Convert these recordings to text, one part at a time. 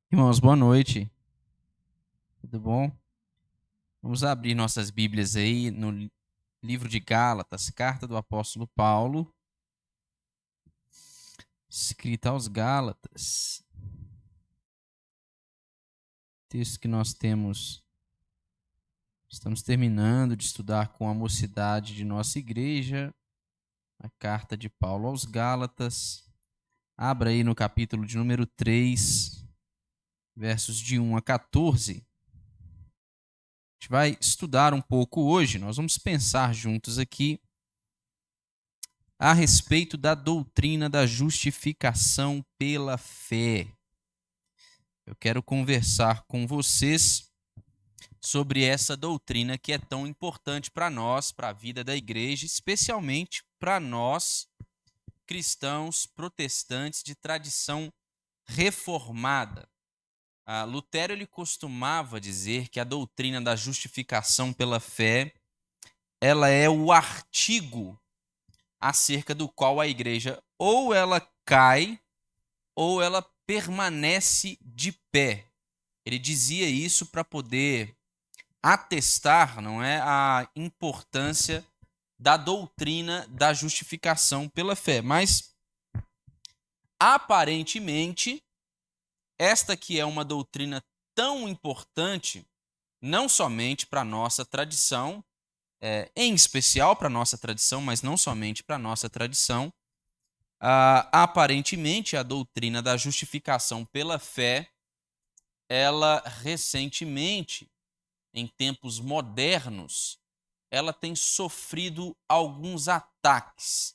Irmãos, boa noite. Tudo bom? Vamos abrir nossas Bíblias aí no livro de Gálatas, carta do apóstolo Paulo, escrita aos Gálatas. Texto que nós estamos terminando de estudar com a mocidade de nossa igreja, a carta de Paulo aos Gálatas. Abra aí no capítulo de número 3, versos de 1 a 14. A gente vai estudar um pouco hoje, nós vamos pensar juntos aqui a respeito da doutrina da justificação pela fé. Eu quero conversar com vocês sobre essa doutrina que é tão importante para nós, para a vida da igreja, especialmente para nós, cristãos protestantes de tradição reformada. Lutero ele costumava dizer que a doutrina da justificação pela fé, ela é o artigo acerca do qual a igreja ou ela cai ou ela permanece de pé. Ele dizia isso para poder atestar, não é, a importância da doutrina da justificação pela fé. Mas aparentemente esta que é uma doutrina tão importante, não somente para a nossa tradição, em especial para a nossa tradição, mas não somente para a nossa tradição, aparentemente a doutrina da justificação pela fé, ela recentemente, em tempos modernos, ela tem sofrido alguns ataques.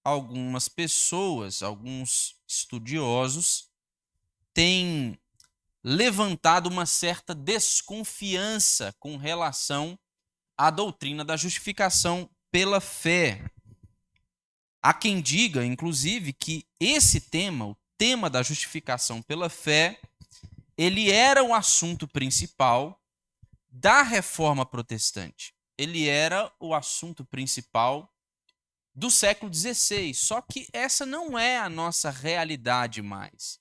Algumas pessoas, alguns estudiosos têm levantado uma certa desconfiança com relação à doutrina da justificação pela fé. Há quem diga, inclusive, que esse tema, o tema da justificação pela fé, ele era o assunto principal da reforma protestante. Ele era o assunto principal do século XVI. Só que essa não é a nossa realidade mais.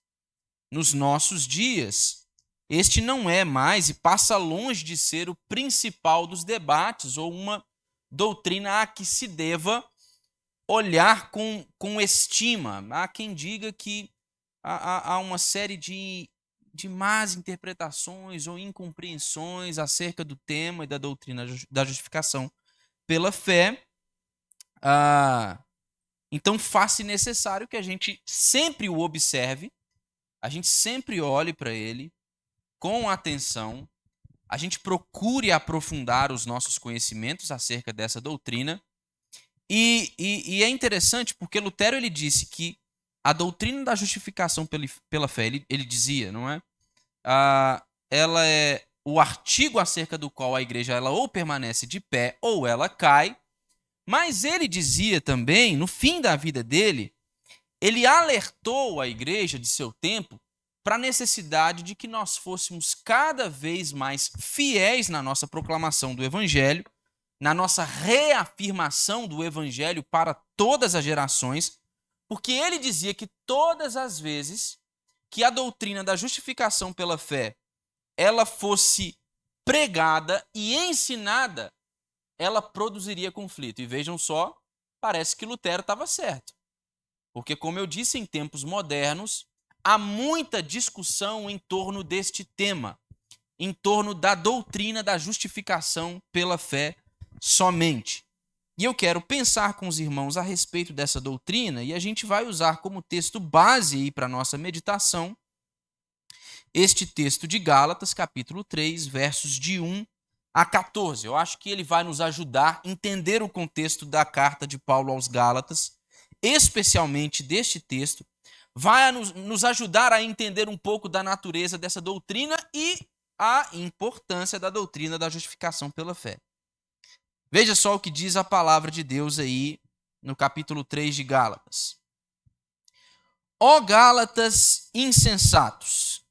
Nos nossos dias, este não é mais e passa longe de ser o principal dos debates ou uma doutrina a que se deva olhar com estima. Há quem diga que há uma série de más interpretações ou incompreensões acerca do tema e da doutrina da justificação pela fé. Então, faz-se necessário que a gente sempre o observe, a gente sempre olhe para ele com atenção, a gente procure aprofundar os nossos conhecimentos acerca dessa doutrina. E é interessante porque Lutero ele disse que a doutrina da justificação pela fé, ele dizia, não é? Ela é o artigo acerca do qual a igreja ela ou permanece de pé ou ela cai. Mas ele dizia também, no fim da vida dele, ele alertou a igreja de seu tempo para a necessidade de que nós fôssemos cada vez mais fiéis na nossa proclamação do evangelho, na nossa reafirmação do evangelho para todas as gerações, porque ele dizia que todas as vezes que a doutrina da justificação pela fé ela fosse pregada e ensinada, ela produziria conflito. E vejam só, parece que Lutero estava certo. Porque, como eu disse, em tempos modernos, há muita discussão em torno deste tema, em torno da doutrina da justificação pela fé somente. E eu quero pensar com os irmãos a respeito dessa doutrina e a gente vai usar como texto base para a nossa meditação este texto de Gálatas, capítulo 3, versos de 1 a 14. Eu acho que ele vai nos ajudar a entender o contexto da carta de Paulo aos Gálatas, especialmente deste texto, vai nos ajudar a entender um pouco da natureza dessa doutrina e a importância da doutrina da justificação pela fé. Veja só o que diz a palavra de Deus aí no capítulo 3 de Gálatas. Ó Gálatas insensatos,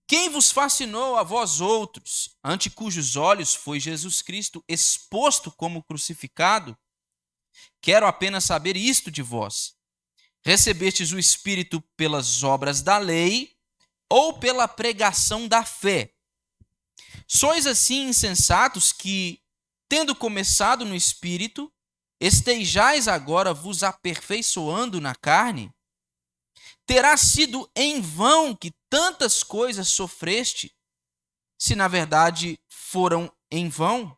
quem vos fascinou a vós outros, ante cujos olhos foi Jesus Cristo exposto como crucificado? Quero apenas saber isto de vós. recebestes o Espírito pelas obras da lei ou pela pregação da fé? Sois assim insensatos que, tendo começado no Espírito, estejais agora vos aperfeiçoando na carne? Terá sido em vão que tantas coisas sofreste, se na verdade foram em vão?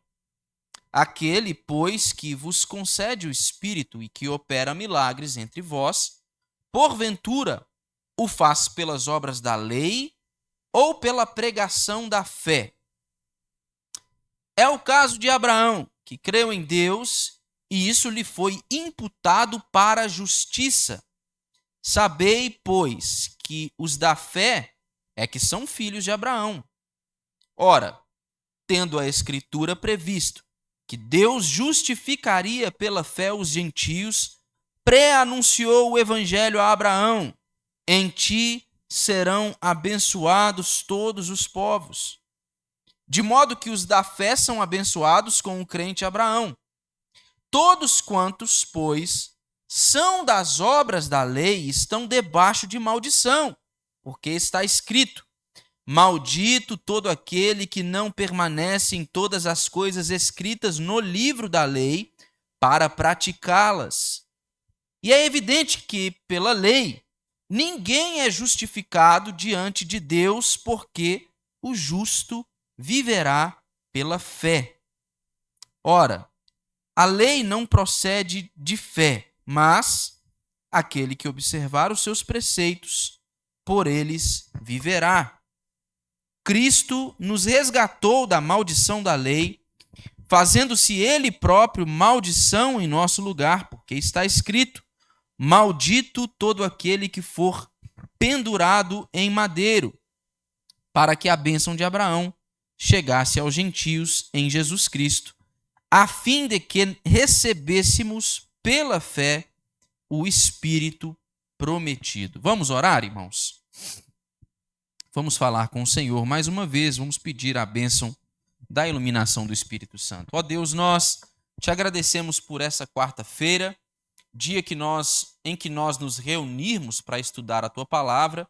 Aquele, pois, que vos concede o Espírito e que opera milagres entre vós, porventura o faz pelas obras da lei ou pela pregação da fé? É o caso de Abraão, que creu em Deus e isso lhe foi imputado para a justiça. Sabei, pois, que os da fé é que são filhos de Abraão. Ora, tendo a Escritura previsto que Deus justificaria pela fé os gentios, pré-anunciou o evangelho a Abraão: em ti serão abençoados todos os povos. De modo que os da fé são abençoados com o crente Abraão. Todos quantos, pois, são das obras da lei estão debaixo de maldição, porque está escrito: maldito todo aquele que não permanece em todas as coisas escritas no livro da lei para praticá-las. E é evidente que, pela lei, ninguém é justificado diante de Deus, porque o justo viverá pela fé. Ora, a lei não procede de fé, mas aquele que observar os seus preceitos, por eles viverá. Cristo nos resgatou da maldição da lei, fazendo-se ele próprio maldição em nosso lugar, porque está escrito: maldito todo aquele que for pendurado em madeiro, para que a bênção de Abraão chegasse aos gentios em Jesus Cristo, a fim de que recebêssemos pela fé o Espírito prometido. Vamos orar, irmãos? Vamos falar com o Senhor mais uma vez, vamos pedir a bênção da iluminação do Espírito Santo. Ó Deus, nós te agradecemos por essa quarta-feira, dia em que nós nos reunirmos para estudar a tua palavra,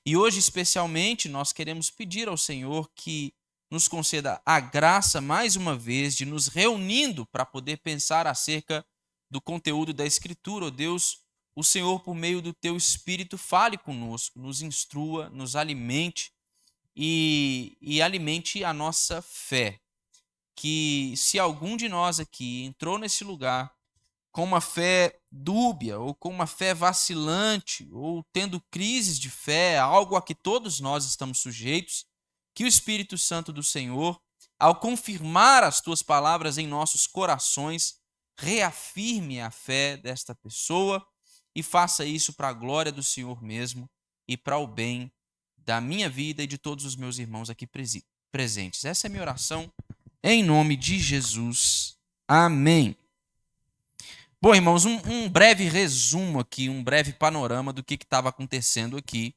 e hoje especialmente nós queremos pedir ao Senhor que nos conceda a graça mais uma vez de nos reunindo para poder pensar acerca do conteúdo da Escritura. Ó Deus, o Senhor, por meio do teu Espírito, fale conosco, nos instrua, nos alimente e alimente a nossa fé. Que se algum de nós aqui entrou nesse lugar com uma fé dúbia, ou com uma fé vacilante, ou tendo crises de fé, algo a que todos nós estamos sujeitos, que o Espírito Santo do Senhor, ao confirmar as tuas palavras em nossos corações, reafirme a fé desta pessoa e faça isso para a glória do Senhor mesmo e para o bem da minha vida e de todos os meus irmãos aqui presentes. Essa é a minha oração em nome de Jesus. Amém. Bom, irmãos, um breve resumo aqui, um breve panorama do que estava acontecendo aqui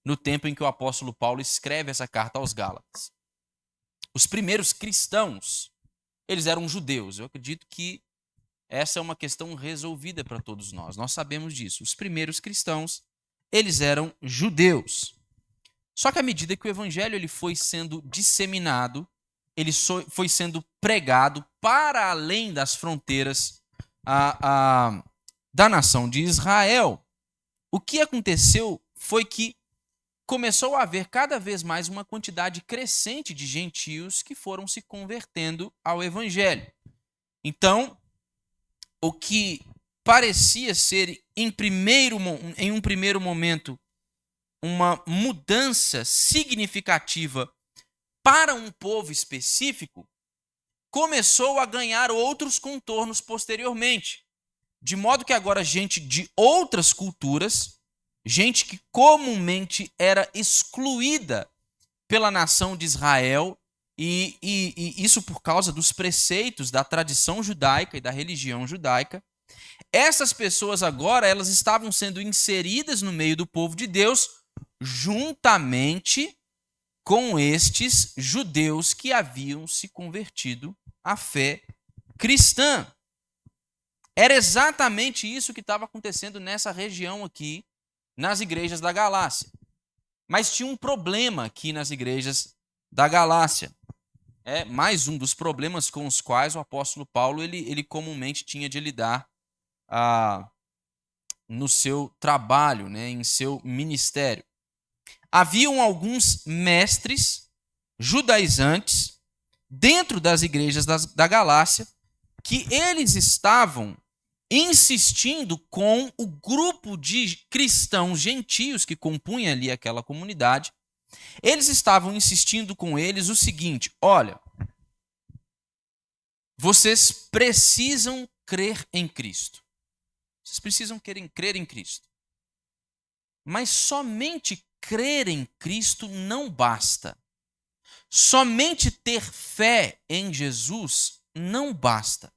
no tempo em que o apóstolo Paulo escreve essa carta aos Gálatas. Os primeiros cristãos, eles eram judeus. Eu acredito que essa é uma questão resolvida para todos nós. Nós sabemos disso. Os primeiros cristãos, eles eram judeus. Só que à medida que o evangelho ele foi sendo disseminado, ele foi sendo pregado para além das fronteiras da nação de Israel, o que aconteceu foi que começou a haver cada vez mais uma quantidade crescente de gentios que foram se convertendo ao evangelho. Então, o que parecia ser, em um primeiro momento, uma mudança significativa para um povo específico, começou a ganhar outros contornos posteriormente. De modo que agora gente de outras culturas, gente que comumente era excluída pela nação de Israel, e isso por causa dos preceitos da tradição judaica e da religião judaica, essas pessoas agora elas estavam sendo inseridas no meio do povo de Deus, juntamente com estes judeus que haviam se convertido à fé cristã. Era exatamente isso que estava acontecendo nessa região aqui, nas igrejas da Galácia. Mas tinha um problema aqui nas igrejas da Galácia. É mais um dos problemas com os quais o apóstolo Paulo ele comumente tinha de lidar no seu trabalho, né, em seu ministério. Haviam alguns mestres judaizantes dentro das igrejas da Galácia que eles estavam insistindo com o grupo de cristãos gentios que compunha ali aquela comunidade. Eles estavam insistindo com eles o seguinte: olha, vocês precisam crer em Cristo. Vocês precisam crer em Cristo. Mas somente crer em Cristo não basta. Somente ter fé em Jesus não basta.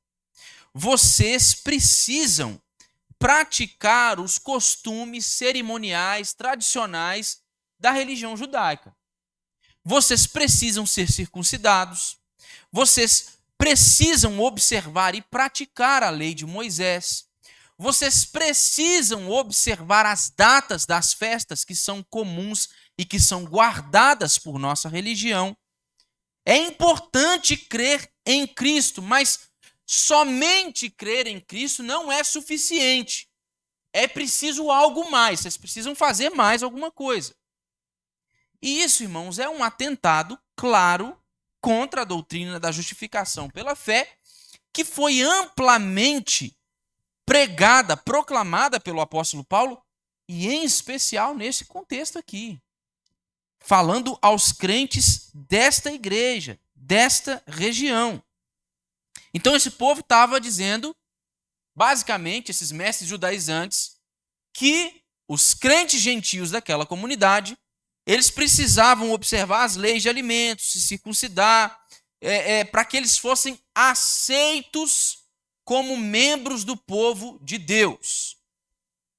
Vocês precisam praticar os costumes cerimoniais, tradicionais da religião judaica. Vocês precisam ser circuncidados. Vocês precisam observar e praticar a lei de Moisés. Vocês precisam observar as datas das festas que são comuns e que são guardadas por nossa religião. É importante crer em Cristo, mas somente crer em Cristo não é suficiente. É preciso algo mais, vocês precisam fazer mais alguma coisa. E isso, irmãos, é um atentado claro contra a doutrina da justificação pela fé, que foi amplamente pregada, proclamada pelo apóstolo Paulo, e em especial nesse contexto aqui, falando aos crentes desta igreja, desta região. Então esse povo estava dizendo, basicamente, esses mestres judaizantes, que os crentes gentios daquela comunidade, eles precisavam observar as leis de alimentos, se circuncidar, para que eles fossem aceitos como membros do povo de Deus.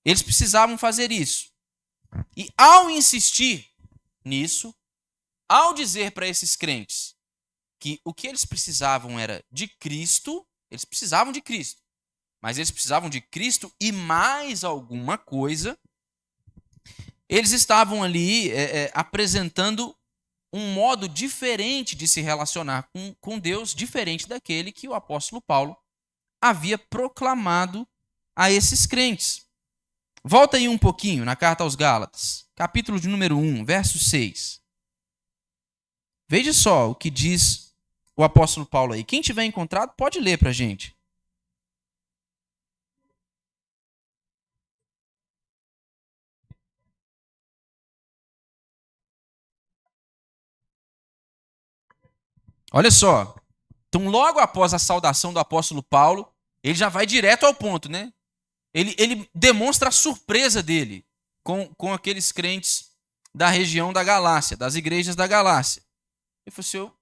Eles precisavam fazer isso. E ao insistir nisso, ao dizer para esses crentes que o que eles precisavam era de Cristo, eles precisavam de Cristo, mas eles precisavam de Cristo e mais alguma coisa, eles estavam ali apresentando um modo diferente de se relacionar com Deus, diferente daquele que o apóstolo Paulo havia proclamado a esses crentes. Volta aí um pouquinho na carta aos Gálatas, capítulo de número 1, verso 6. Veja só o que diz o apóstolo Paulo aí. Quem tiver encontrado, pode ler para a gente. Olha só. Então, logo após a saudação do apóstolo Paulo, ele já vai direto ao ponto, né? Ele demonstra a surpresa dele com aqueles crentes da região da Galácia, das igrejas da Galácia. Ele falou assim,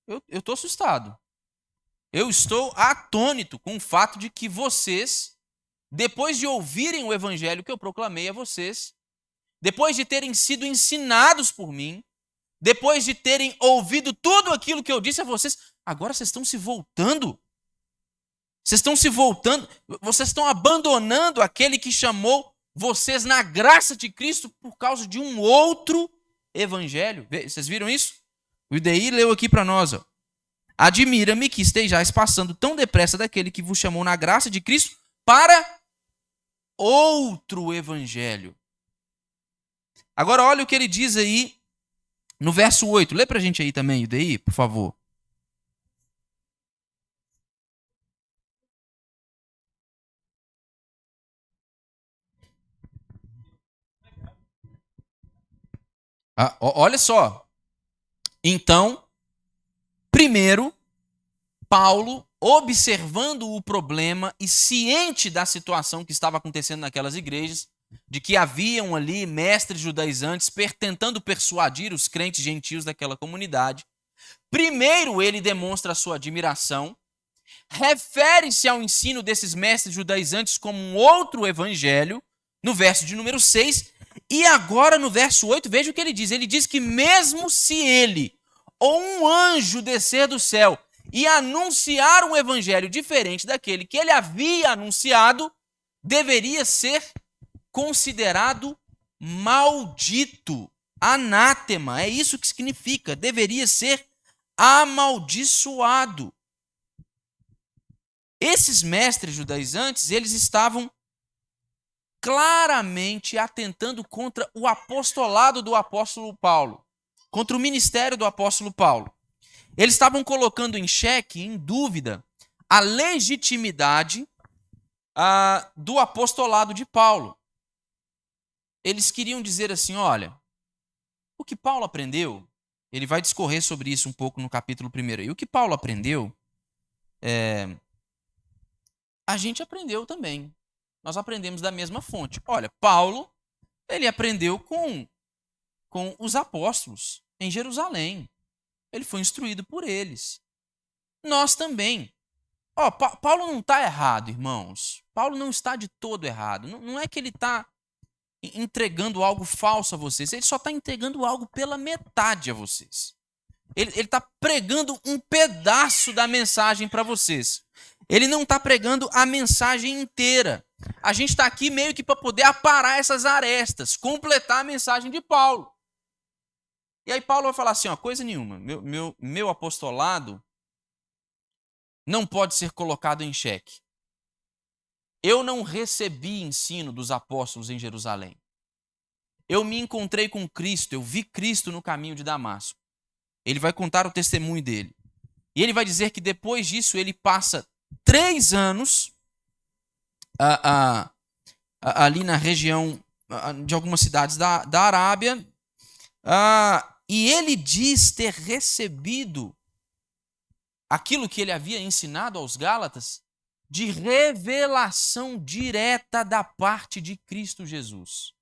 eu estou assustado. Eu estou atônito com o fato de que vocês, depois de ouvirem o evangelho que eu proclamei a vocês, depois de terem sido ensinados por mim, depois de terem ouvido tudo aquilo que eu disse a vocês, agora vocês estão se voltando. Vocês estão se voltando, vocês estão abandonando aquele que chamou vocês na graça de Cristo por causa de um outro evangelho. Vocês viram isso? O IDI leu aqui para nós. Ó. Admira-me que estejais passando tão depressa daquele que vos chamou na graça de Cristo para outro evangelho. Agora olha o que ele diz aí no verso 8. Lê para a gente aí também, IDI, por favor. Olha só. Então, primeiro, Paulo, observando o problema e ciente da situação que estava acontecendo naquelas igrejas, de que haviam ali mestres judaizantes tentando persuadir os crentes gentios daquela comunidade, primeiro ele demonstra a sua admiração, refere-se ao ensino desses mestres judaizantes como um outro evangelho, no verso de número 6, e agora no verso 8, veja o que ele diz. Ele diz que mesmo se ele ou um anjo descer do céu e anunciar um evangelho diferente daquele que ele havia anunciado, deveria ser considerado maldito, anátema. É isso que significa, deveria ser amaldiçoado. Esses mestres judaizantes, eles estavam claramente atentando contra o apostolado do apóstolo Paulo, contra o ministério do apóstolo Paulo. Eles estavam colocando em xeque, em dúvida, a legitimidade do apostolado de Paulo. Eles queriam dizer assim, olha, o que Paulo aprendeu, ele vai discorrer sobre isso um pouco no capítulo 1. E o que Paulo aprendeu, a gente aprendeu também. Nós aprendemos da mesma fonte. Olha, Paulo, ele aprendeu com os apóstolos em Jerusalém. Ele foi instruído por eles. Nós também. Paulo não está errado, irmãos. Paulo não está de todo errado. Não é que ele está entregando algo falso a vocês. Ele só está entregando algo pela metade a vocês. Ele está pregando um pedaço da mensagem para vocês. Ele não está pregando a mensagem inteira. A gente está aqui meio que para poder aparar essas arestas, completar a mensagem de Paulo. E aí Paulo vai falar assim, coisa nenhuma, meu apostolado não pode ser colocado em xeque. Eu não recebi ensino dos apóstolos em Jerusalém. Eu me encontrei com Cristo, eu vi Cristo no caminho de Damasco. Ele vai contar o testemunho dele. E ele vai dizer que depois disso ele passa 3 anos ali na região de algumas cidades da Arábia, e ele diz ter recebido aquilo que ele havia ensinado aos Gálatas de revelação direta da parte de Cristo Jesus.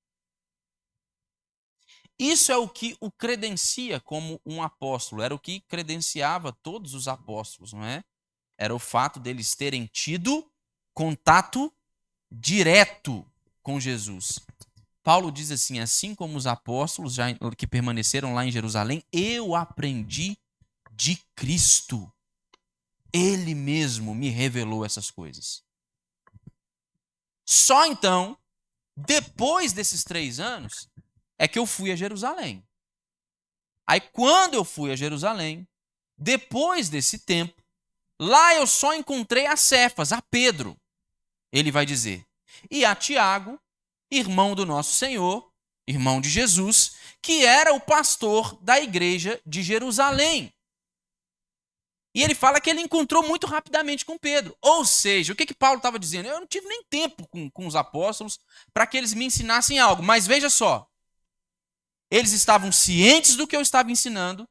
Isso é o que o credencia como um apóstolo, era o que credenciava todos os apóstolos, não é? Era o fato deles terem tido contato direto com Jesus. Paulo diz assim como os apóstolos que permaneceram lá em Jerusalém, eu aprendi de Cristo. Ele mesmo me revelou essas coisas. Só então, depois desses 3 anos, é que eu fui a Jerusalém. Aí quando eu fui a Jerusalém, depois desse tempo, lá eu só encontrei a Cefas, a Pedro. Ele vai dizer, e a Tiago, irmão do nosso Senhor, irmão de Jesus, que era o pastor da igreja de Jerusalém. E ele fala que ele encontrou muito rapidamente com Pedro. Ou seja, o que Paulo estava dizendo? Eu não tive nem tempo com os apóstolos para que eles me ensinassem algo. Mas veja só, eles estavam cientes do que eu estava ensinando,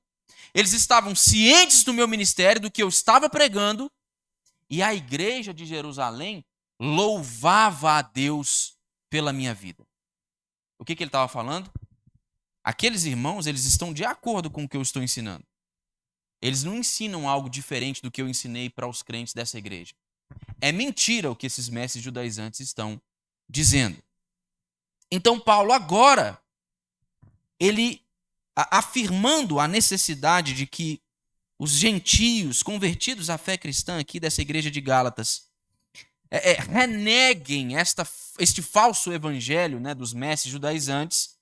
eles estavam cientes do meu ministério, do que eu estava pregando, e a igreja de Jerusalém louvava a Deus pela minha vida. O que ele estava falando? Aqueles irmãos, eles estão de acordo com o que eu estou ensinando. Eles não ensinam algo diferente do que eu ensinei para os crentes dessa igreja. É mentira o que esses mestres judaizantes estão dizendo. Então Paulo agora, ele afirmando a necessidade de que os gentios convertidos à fé cristã aqui dessa igreja de Gálatas reneguem este falso evangelho, né, dos mestres judaizantes,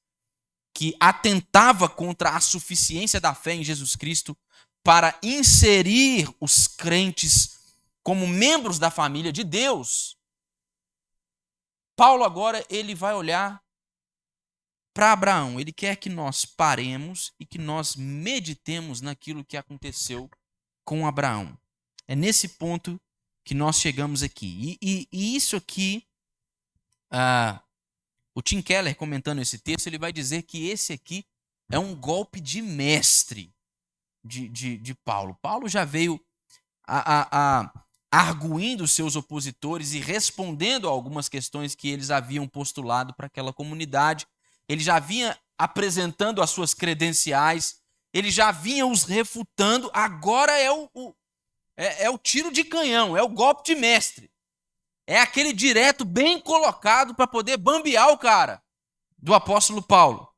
que atentava contra a suficiência da fé em Jesus Cristo para inserir os crentes como membros da família de Deus. Paulo agora ele vai olhar para Abraão. Ele quer que nós paremos e que nós meditemos naquilo que aconteceu com Abraão. É nesse ponto que nós chegamos aqui. E isso aqui, o Tim Keller comentando esse texto, ele vai dizer que esse aqui é um golpe de mestre de Paulo. Paulo já veio arguindo seus opositores e respondendo a algumas questões que eles haviam postulado para aquela comunidade. Ele já vinha apresentando as suas credenciais, ele já vinha os refutando, agora é o tiro de canhão, é o golpe de mestre. É aquele direto bem colocado para poder bambear o cara, do apóstolo Paulo.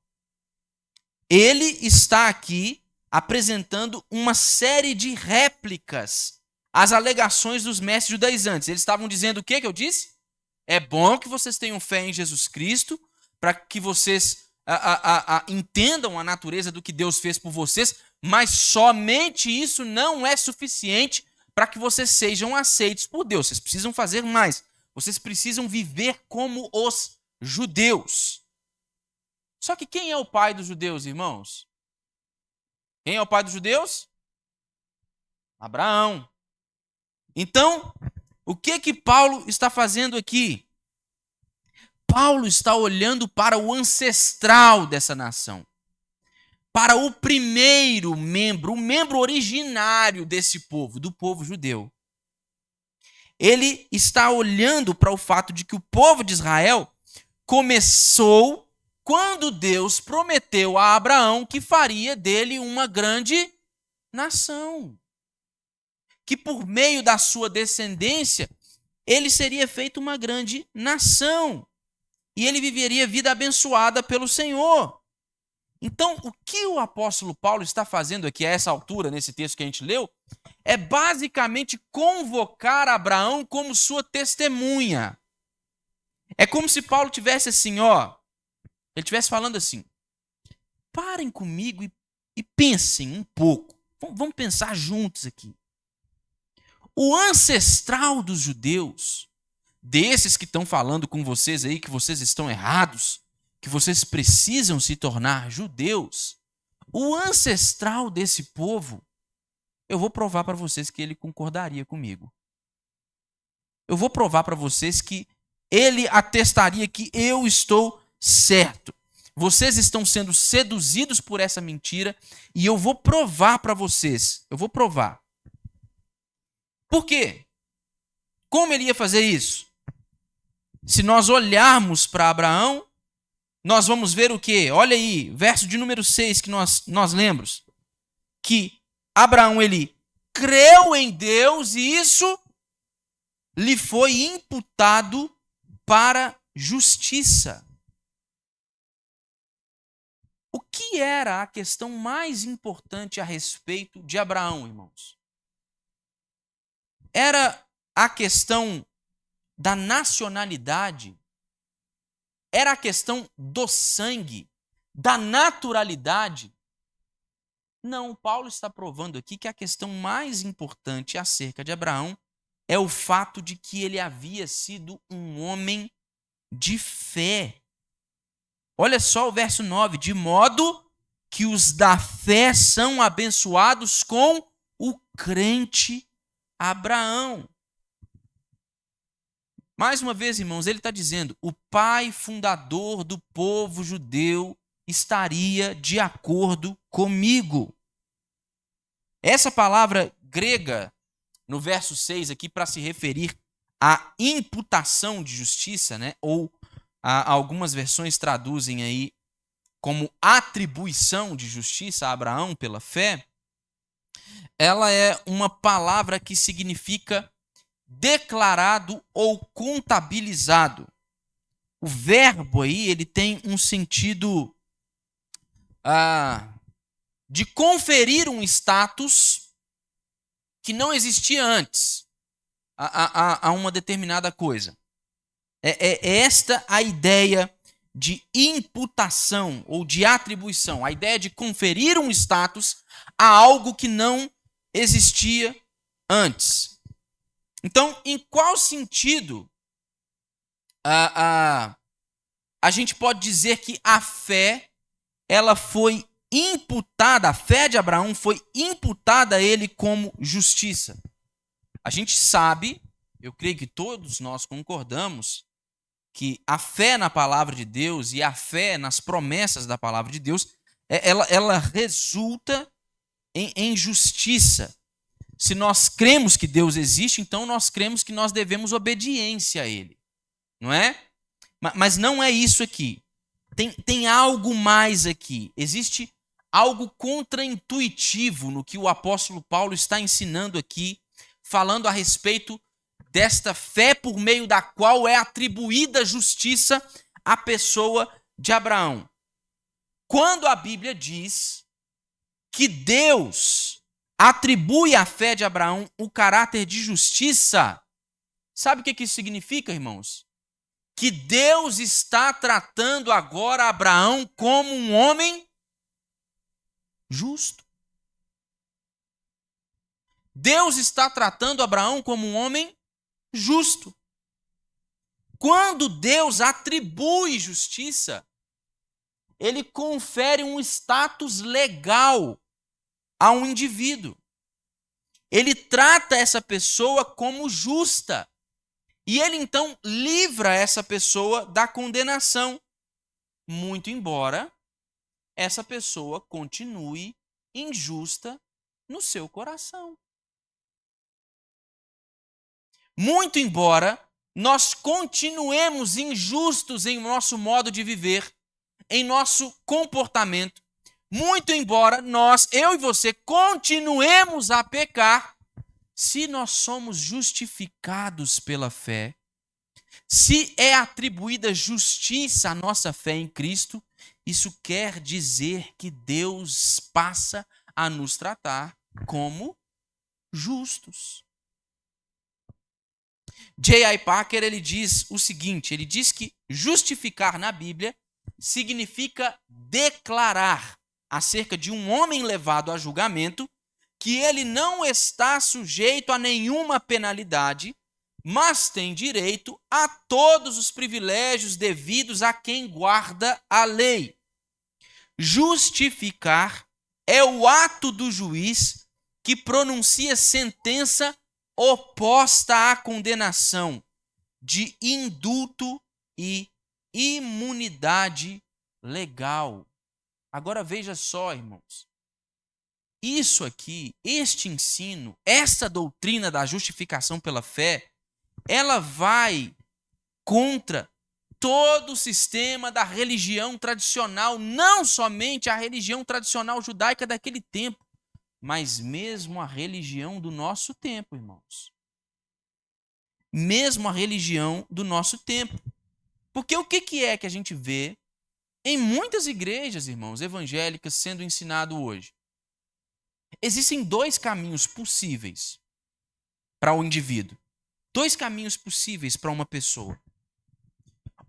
Ele está aqui apresentando uma série de réplicas às alegações dos mestres judaizantes. Eles estavam dizendo o que eu disse? É bom que vocês tenham fé em Jesus Cristo, para que vocês entendam a natureza do que Deus fez por vocês, mas somente isso não é suficiente para que vocês sejam aceitos por Deus. Vocês precisam fazer mais. Vocês precisam viver como os judeus. Só que quem é o pai dos judeus, irmãos? Quem é o pai dos judeus? Abraão. Então, o que Paulo está fazendo aqui? Paulo está olhando para o ancestral dessa nação, para o primeiro membro, o membro originário desse povo, do povo judeu. Ele está olhando para o fato de que o povo de Israel começou quando Deus prometeu a Abraão que faria dele uma grande nação, que por meio da sua descendência ele seria feito uma grande nação e ele viveria vida abençoada pelo Senhor. Então, o que o apóstolo Paulo está fazendo aqui a essa altura, nesse texto que a gente leu, é basicamente convocar Abraão como sua testemunha. É como se Paulo tivesse assim, ele estivesse falando assim: parem comigo e pensem um pouco. Vamos pensar juntos aqui. O ancestral dos judeus, desses que estão falando com vocês aí que vocês estão errados, que vocês precisam se tornar judeus, o ancestral desse povo, eu vou provar para vocês que ele concordaria comigo. Eu vou provar para vocês que ele atestaria que eu estou certo. Vocês estão sendo seduzidos por essa mentira e eu vou provar para vocês. Eu vou provar. Por quê? Como ele ia fazer isso? Se nós olharmos para Abraão, nós vamos ver o quê? Olha aí, verso de número 6 que nós lembramos. Que Abraão, ele creu em Deus e isso lhe foi imputado para justiça. O que era a questão mais importante a respeito de Abraão, irmãos? Era a questão da nacionalidade? Era a questão do sangue, da naturalidade? Não, Paulo está provando aqui que a questão mais importante acerca de Abraão é o fato de que ele havia sido um homem de fé. Olha só o verso 9. De modo que os da fé são abençoados com o crente Abraão. Mais uma vez, irmãos, ele está dizendo, o pai fundador do povo judeu estaria de acordo comigo. Essa palavra grega, no verso 6 aqui, para se referir à imputação de justiça, né? Ou algumas versões traduzem aí como atribuição de justiça a Abraão pela fé, ela é uma palavra que significa declarado ou contabilizado. O verbo aí, ele tem um sentido de conferir um status que não existia antes a uma determinada coisa. É esta a ideia de imputação ou de atribuição, a ideia de conferir um status a algo que não existia antes. Então, em qual sentido a gente pode dizer que a fé ela foi imputada, a fé de Abraão foi imputada a ele como justiça? A gente sabe, eu creio que todos nós concordamos, que a fé na palavra de Deus e a fé nas promessas da palavra de Deus, ela resulta em justiça. Se nós cremos que Deus existe, então nós cremos que nós devemos obediência a Ele. Não é? Mas não é isso aqui. Tem algo mais aqui. Existe algo contraintuitivo no que o apóstolo Paulo está ensinando aqui, falando a respeito desta fé por meio da qual é atribuída justiça à pessoa de Abraão. Quando a Bíblia diz que Deus atribui à fé de Abraão o caráter de justiça, sabe o que isso significa, irmãos? Que Deus está tratando agora Abraão como um homem justo. Deus está tratando Abraão como um homem justo. Quando Deus atribui justiça, ele confere um status legal a um indivíduo. Ele trata essa pessoa como justa. E ele então livra essa pessoa da condenação, muito embora essa pessoa continue injusta no seu coração. Muito embora nós continuemos injustos em nosso modo de viver, em nosso comportamento, muito embora eu e você, continuemos a pecar, se nós somos justificados pela fé, se é atribuída justiça à nossa fé em Cristo, isso quer dizer que Deus passa a nos tratar como justos. J.I. Packer, ele diz o seguinte, ele diz que justificar na Bíblia significa declarar acerca de um homem levado a julgamento que ele não está sujeito a nenhuma penalidade, mas tem direito a todos os privilégios devidos a quem guarda a lei. Justificar é o ato do juiz que pronuncia sentença oposta à condenação, de indulto e imunidade legal. Agora veja só, irmãos. Isso aqui, este ensino, essa doutrina da justificação pela fé, ela vai contra todo o sistema da religião tradicional, não somente a religião tradicional judaica daquele tempo, mas mesmo a religião do nosso tempo, irmãos. Mesmo a religião do nosso tempo. Porque o que é que a gente vê em muitas igrejas, irmãos, evangélicas sendo ensinado hoje? Existem dois caminhos possíveis para o indivíduo. Dois caminhos possíveis para uma pessoa.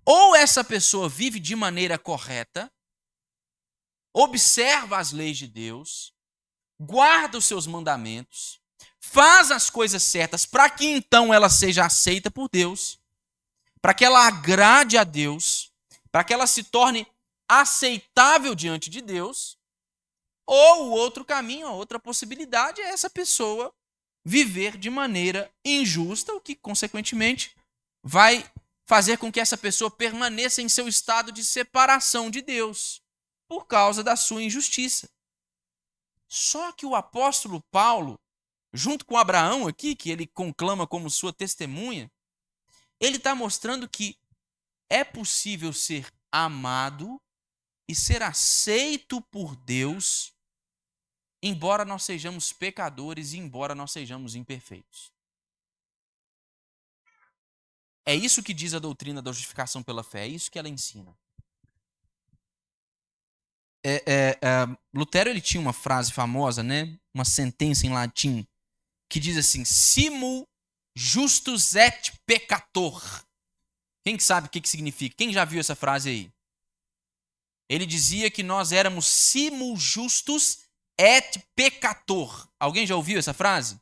Ou essa pessoa vive de maneira correta, observa as leis de Deus, guarda os seus mandamentos, faz as coisas certas para que então ela seja aceita por Deus, para que ela agrade a Deus, para que ela se torne aceitável diante de Deus. Ou o outro caminho, a outra possibilidade é essa pessoa viver de maneira injusta, o que consequentemente vai fazer com que essa pessoa permaneça em seu estado de separação de Deus por causa da sua injustiça. Só que o apóstolo Paulo, junto com Abraão aqui, que ele conclama como sua testemunha, ele está mostrando que é possível ser amado e ser aceito por Deus, embora nós sejamos pecadores e embora nós sejamos imperfeitos. É isso que diz a doutrina da justificação pela fé, é isso que ela ensina. Lutero, ele tinha uma frase famosa, né? Uma sentença em latim, que diz assim, simul justus et peccator. Quem sabe o que significa? Quem já viu essa frase aí? Ele dizia que nós éramos simul justus et peccator. Alguém já ouviu essa frase?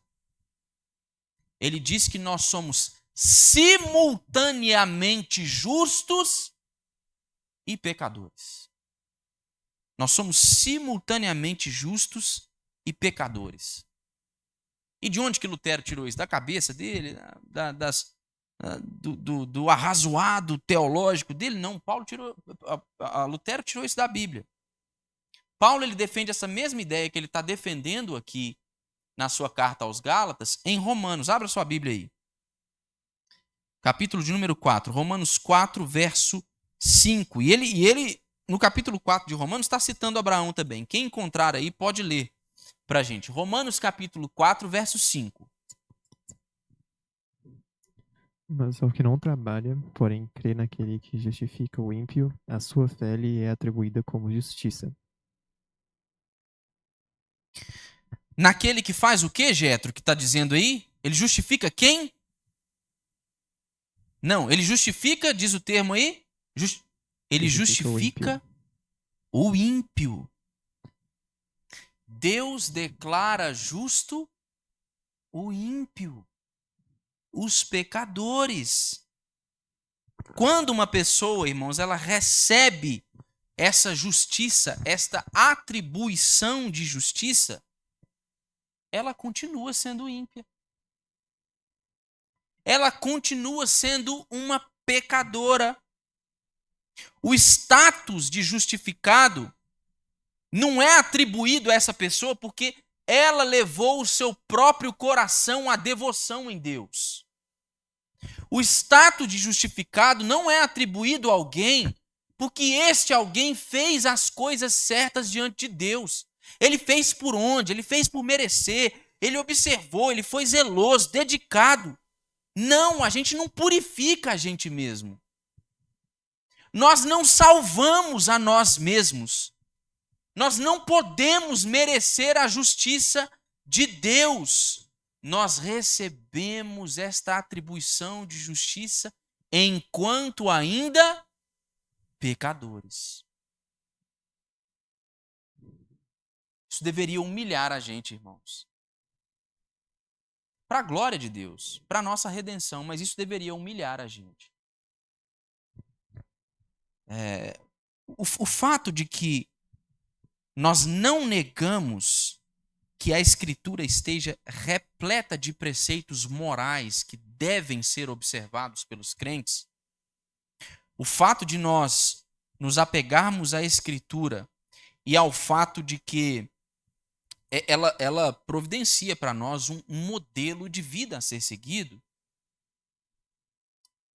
Ele diz que nós somos simultaneamente justos e pecadores. Nós somos simultaneamente justos e pecadores. E de onde que Lutero tirou isso? Da cabeça dele? Do arrazoado teológico dele? Não, Lutero tirou isso da Bíblia. Paulo, ele defende essa mesma ideia que ele está defendendo aqui na sua carta aos Gálatas em Romanos. Abra sua Bíblia aí. Capítulo de número 4. Romanos 4, verso 5. E ele no capítulo 4 de Romanos, está citando Abraão também. Quem encontrar aí pode ler para a gente. Romanos capítulo 4, verso 5. Mas ao que não trabalha, porém crê naquele que justifica o ímpio, a sua fé lhe é atribuída como justiça. Naquele que faz o quê, Jetro, que está dizendo aí? Ele justifica quem? Não, ele justifica, diz o termo aí, ele justifica o ímpio. Deus declara justo o ímpio, os pecadores. Quando uma pessoa, irmãos, ela recebe essa justiça, esta atribuição de justiça, ela continua sendo ímpia. Ela continua sendo uma pecadora. O status de justificado não é atribuído a essa pessoa porque ela levou o seu próprio coração à devoção em Deus. O status de justificado não é atribuído a alguém porque este alguém fez as coisas certas diante de Deus. Ele fez por onde? Ele fez por merecer. Ele observou, ele foi zeloso, dedicado. Não, a gente não purifica a gente mesmo. Nós não salvamos a nós mesmos. Nós não podemos merecer a justiça de Deus. Nós recebemos esta atribuição de justiça enquanto ainda pecadores. Isso deveria humilhar a gente, irmãos. Para a glória de Deus, para a nossa redenção, mas isso deveria humilhar a gente. O fato de que nós não negamos que a Escritura esteja repleta de preceitos morais que devem ser observados pelos crentes, o fato de nós nos apegarmos à Escritura e ao fato de que ela providencia para nós um modelo de vida a ser seguido,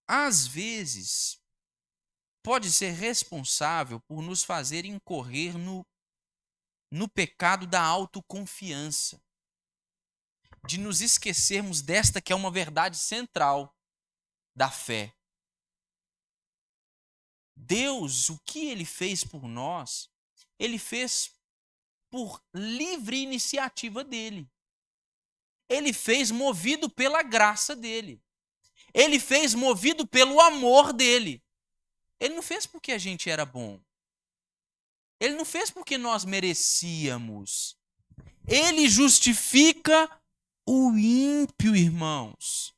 às vezes pode ser responsável por nos fazer incorrer no pecado da autoconfiança, de nos esquecermos desta que é uma verdade central da fé. Deus, o que Ele fez por nós, Ele fez por livre iniciativa dEle. Ele fez movido pela graça dEle. Ele fez movido pelo amor dEle. Ele não fez porque a gente era bom. Ele não fez porque nós merecíamos. Ele justifica o ímpio, irmãos.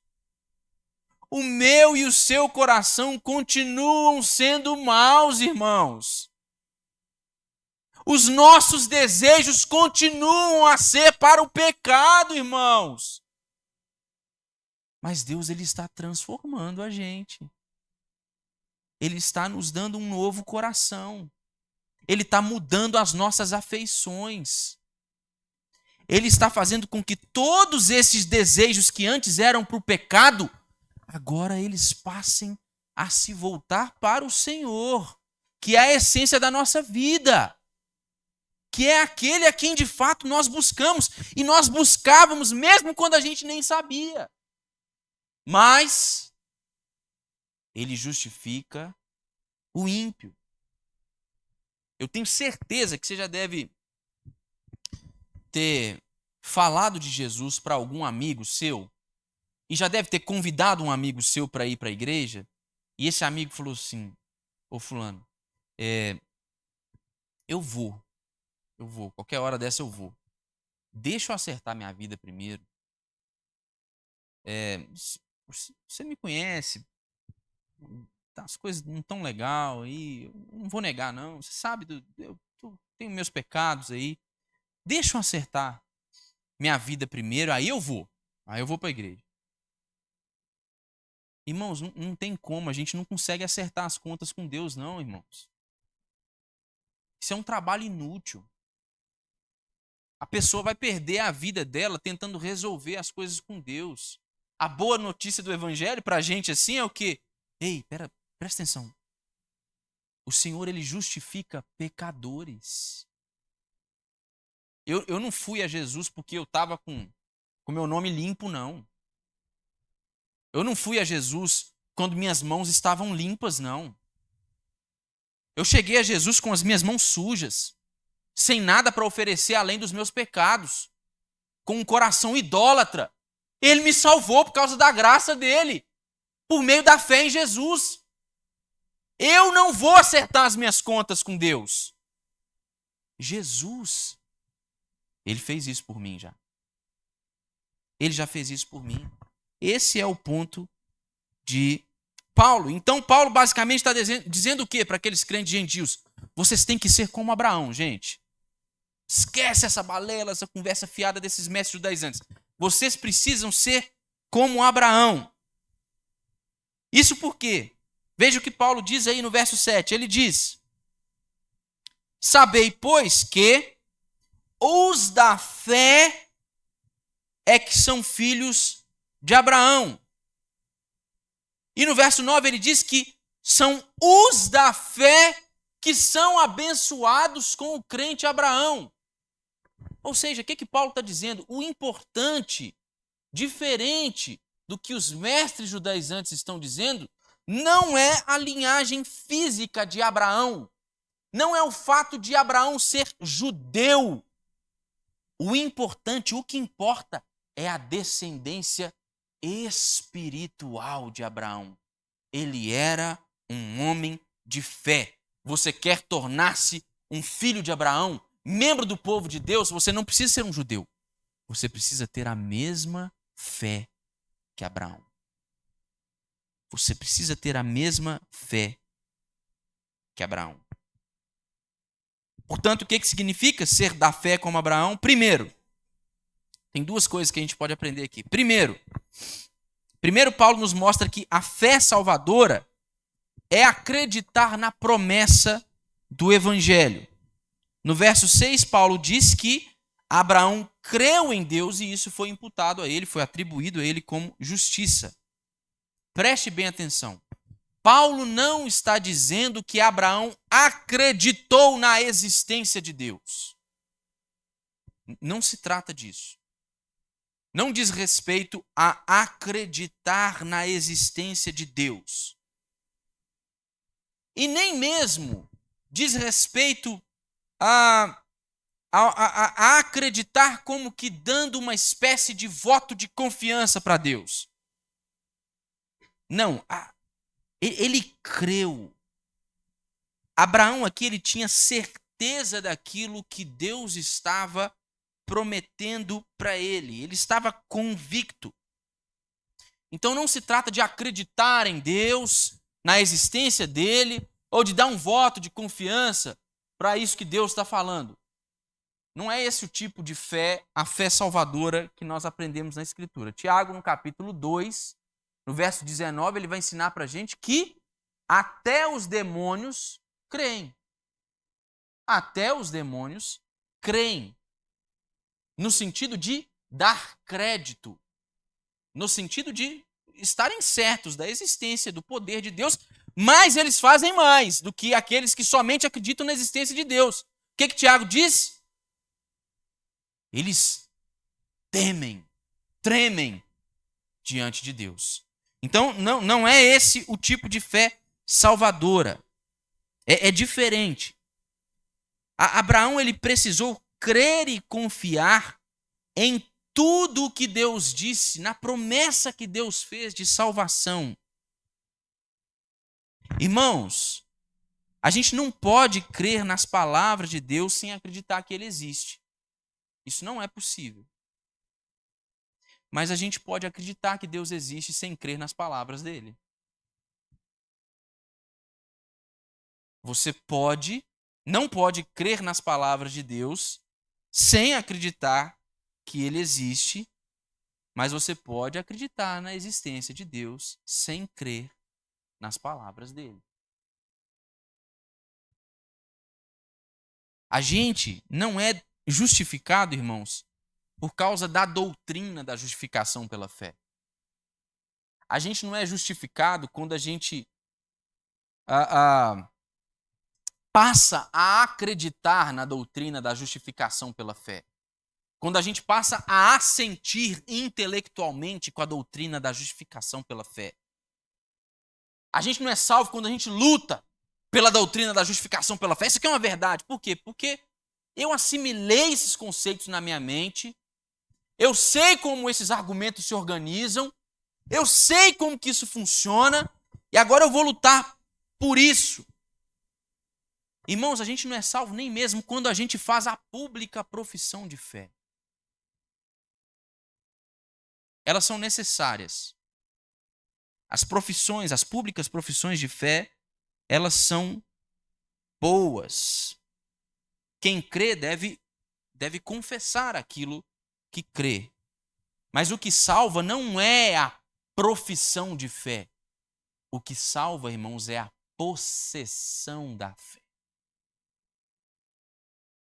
O meu e o seu coração continuam sendo maus, irmãos. Os nossos desejos continuam a ser para o pecado, irmãos. Mas Deus, Ele está transformando a gente. Ele está nos dando um novo coração. Ele está mudando as nossas afeições. Ele está fazendo com que todos esses desejos que antes eram para o pecado, agora eles passem a se voltar para o Senhor, que é a essência da nossa vida, que é aquele a quem de fato nós buscamos, e nós buscávamos mesmo quando a gente nem sabia. Mas Ele justifica o ímpio. Eu tenho certeza que você já deve ter falado de Jesus para algum amigo seu e já deve ter convidado um amigo seu para ir para a igreja e esse amigo falou assim: ô fulano, eu vou, qualquer hora dessa eu vou. Deixa eu acertar minha vida primeiro. Você me conhece, as coisas não estão legal aí, eu não vou negar não, você sabe, eu tenho meus pecados aí. Deixa eu acertar minha vida primeiro, aí eu vou para a igreja. Irmãos, não tem como, a gente não consegue acertar as contas com Deus não, irmãos. Isso é um trabalho inútil. A pessoa vai perder a vida dela tentando resolver as coisas com Deus. A boa notícia do evangelho pra gente assim é o quê? Ei, presta atenção. O Senhor, Ele justifica pecadores. Eu não fui a Jesus porque eu estava com meu nome limpo, não. Eu não fui a Jesus quando minhas mãos estavam limpas, não. Eu cheguei a Jesus com as minhas mãos sujas, sem nada para oferecer além dos meus pecados. com um coração idólatra. Ele me salvou por causa da graça dele, por meio da fé em Jesus. Eu não vou acertar as minhas contas com Deus. Jesus, ele fez isso por mim já. Ele já fez isso por mim. Esse é o ponto de Paulo. Então, Paulo basicamente está dizendo o quê para aqueles crentes gentios? Vocês têm que ser como Abraão, gente. Esquece essa balela, essa conversa fiada desses mestres judaizantes. Vocês precisam ser como Abraão. Isso por quê? Veja o que Paulo diz aí no verso 7. Ele diz: sabei, pois, que os da fé é que são filhos de Abraão. E no verso 9 ele diz que são os da fé que são abençoados com o crente Abraão. Ou seja, o que Paulo está dizendo? O importante, diferente do que os mestres judaizantes estão dizendo, não é a linhagem física de Abraão. Não é o fato de Abraão ser judeu. O importante, o que importa, é a descendência espiritual de Abraão. Ele era um homem de fé. Você quer tornar-se um filho de Abraão, membro do povo de Deus? Você não precisa ser um judeu. Você precisa ter a mesma fé que Abraão. Você precisa ter a mesma fé que Abraão. Portanto, o que significa ser da fé como Abraão? Primeiro, tem duas coisas que a gente pode aprender aqui. Primeiro, Paulo nos mostra que a fé salvadora é acreditar na promessa do Evangelho. No verso 6, Paulo diz que Abraão creu em Deus e isso foi imputado a ele, foi atribuído a ele como justiça. Preste bem atenção. Paulo não está dizendo que Abraão acreditou na existência de Deus. Não se trata disso. Não diz respeito a acreditar na existência de Deus. E nem mesmo diz respeito a acreditar como que dando uma espécie de voto de confiança para Deus. Não, ele creu. Abraão aqui, ele tinha certeza daquilo que Deus estava prometendo para ele. Ele estava convicto. Então não se trata de acreditar em Deus, na existência dele, ou de dar um voto de confiança para isso que Deus está falando. Não é esse o tipo de fé, a fé salvadora que nós aprendemos na Escritura. Tiago, no capítulo 2, no verso 19, ele vai ensinar para a gente que até os demônios creem. Até os demônios creem. No sentido de dar crédito. No sentido de estarem certos da existência, do poder de Deus, mas eles fazem mais do que aqueles que somente acreditam na existência de Deus. O que Tiago diz? Eles temem, tremem diante de Deus. Então, não é esse o tipo de fé salvadora. É diferente. Abraão, ele precisou crer e confiar em tudo o que Deus disse, na promessa que Deus fez de salvação. Irmãos, a gente não pode crer nas palavras de Deus sem acreditar que Ele existe. Isso não é possível. Mas a gente pode acreditar que Deus existe sem crer nas palavras dele. Você não pode crer nas palavras de Deus sem acreditar que ele existe, mas você pode acreditar na existência de Deus sem crer nas palavras dele. A gente não é justificado, irmãos, por causa da doutrina da justificação pela fé. A gente não é justificado quando a gente passa a acreditar na doutrina da justificação pela fé. Quando a gente passa a assentir intelectualmente com a doutrina da justificação pela fé. A gente não é salvo quando a gente luta pela doutrina da justificação pela fé. Isso aqui é uma verdade. Por quê? Porque eu assimilei esses conceitos na minha mente, eu sei como esses argumentos se organizam, eu sei como que isso funciona, e agora eu vou lutar por isso. Irmãos, a gente não é salvo nem mesmo quando a gente faz a pública profissão de fé. Elas são necessárias. As profissões, as públicas profissões de fé, elas são boas. Quem crê deve confessar aquilo que crê. Mas o que salva não é a profissão de fé. O que salva, irmãos, é a possessão da fé.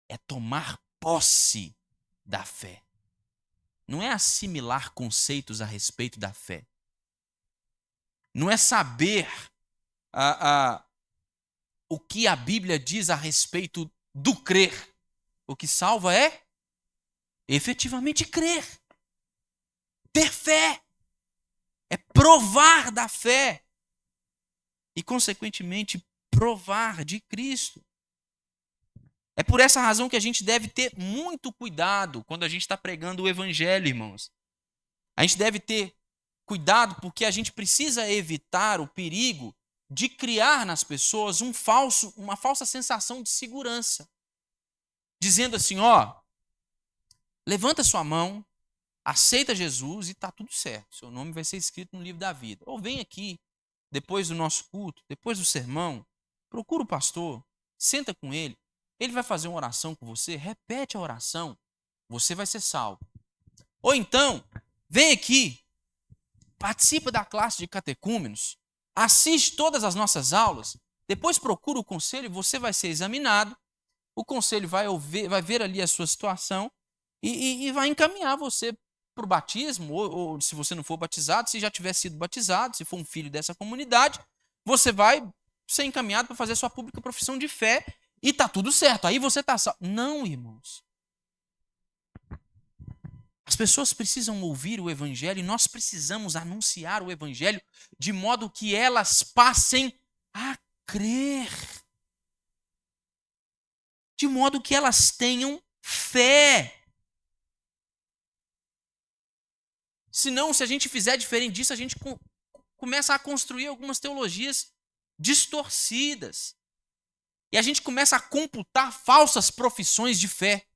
É tomar posse da fé. Não é assimilar conceitos a respeito da fé. Não é saber o que a Bíblia diz a respeito do crer. O que salva é efetivamente crer. Ter fé. É provar da fé. E, consequentemente, provar de Cristo. É por essa razão que a gente deve ter muito cuidado quando a gente está pregando o Evangelho, irmãos. A gente deve ter cuidado porque a gente precisa evitar o perigo de criar nas pessoas uma falsa sensação de segurança. Dizendo assim, levanta sua mão, aceita Jesus e está tudo certo. Seu nome vai ser escrito no livro da vida. Ou vem aqui, depois do nosso culto, depois do sermão, procura o pastor, senta com ele. Ele vai fazer uma oração com você, repete a oração, você vai ser salvo. Ou então, vem aqui, participa da classe de catecúmenos, assiste todas as nossas aulas, depois procura o conselho, você vai ser examinado, o conselho vai ver ali a sua situação e vai encaminhar você para o batismo, ou se você não for batizado, se já tiver sido batizado, se for um filho dessa comunidade, você vai ser encaminhado para fazer a sua pública profissão de fé e tá tudo certo, aí você está salvo. Não, irmãos. As pessoas precisam ouvir o Evangelho e nós precisamos anunciar o Evangelho de modo que elas passem a crer. De modo que elas tenham fé. Senão, se a gente fizer diferente disso, a gente começa a construir algumas teologias distorcidas. E a gente começa a computar falsas profissões de fé.